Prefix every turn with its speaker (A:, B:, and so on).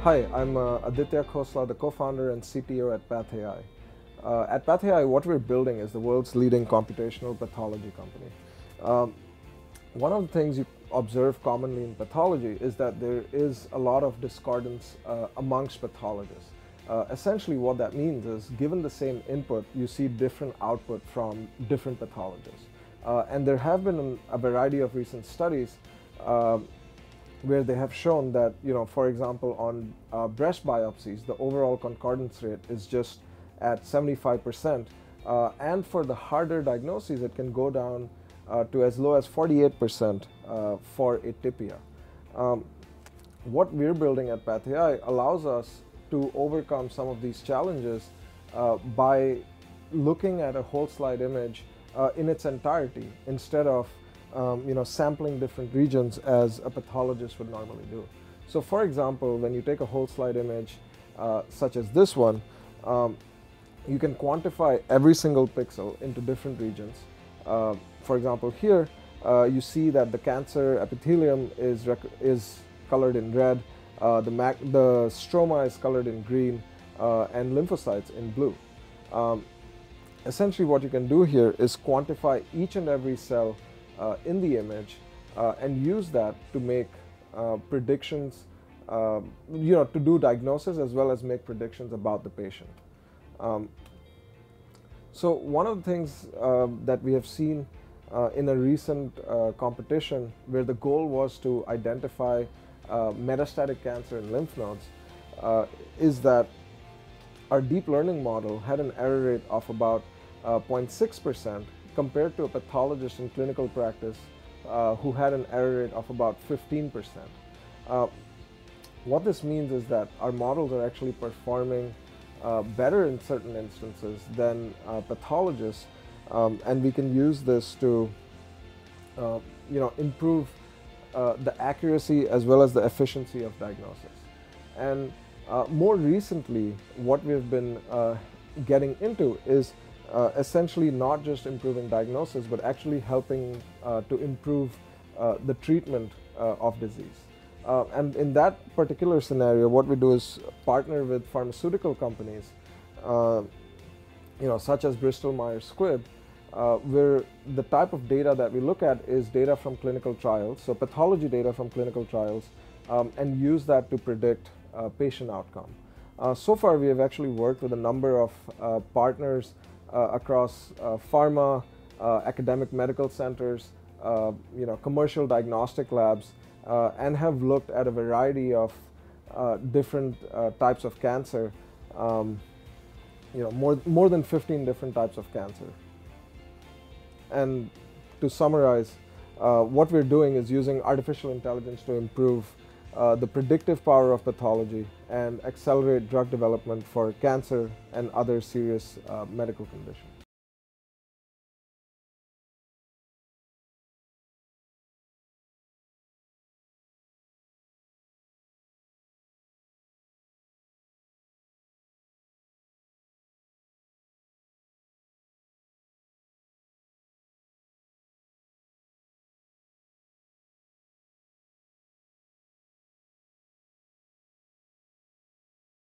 A: Hi, I'm Aditya Khosla, the co-founder and CTO at PathAI. At PathAI, what we're building is the world's leading computational pathology company. Um, One of the things you observe commonly in pathology is that there is a lot of discordance amongst pathologists. Essentially, what that means is, given the same input, you see different output from different pathologists. And there have been a variety of recent studies where they have shown that, for example, on breast biopsies, the overall concordance rate is just at 75%. And for the harder diagnoses, it can go down to as low as 48% for atypia. What we're building at PathAI allows us to overcome some of these challenges by looking at a whole slide image in its entirety instead of sampling different regions as a pathologist would normally do. So for example, when you take a whole slide image such as this one, you can quantify every single pixel into different regions. For example, here you see that the cancer epithelium is colored in red, the stroma is colored in green, and lymphocytes in blue. Essentially what you can do here is quantify each and every cell in the image and use that to make predictions, to do diagnosis as well as make predictions about the patient. So one of the things that we have seen in a recent competition where the goal was to identify metastatic cancer in lymph nodes is that our deep learning model had an error rate of about 0.6% compared to a pathologist in clinical practice who had an error rate of about 15%. What this means is that our models are actually performing better in certain instances than pathologists, and we can use this to improve the accuracy as well as the efficiency of diagnosis. And more recently, what we've been getting into is essentially not just improving diagnosis, but actually helping to improve the treatment of disease. And in that particular scenario, what we do is partner with pharmaceutical companies, such as Bristol Myers Squibb, where the type of data that we look at is data from clinical trials, so pathology data from clinical trials, and use that to predict patient outcome. So far, we have actually worked with a number of partners across pharma, academic medical centers, commercial diagnostic labs, and have looked at a variety of different types of cancer, more than 15 different types of cancer. And to summarize, what we're doing is using artificial intelligence to improve the predictive power of pathology and accelerate drug development for cancer and other serious medical conditions.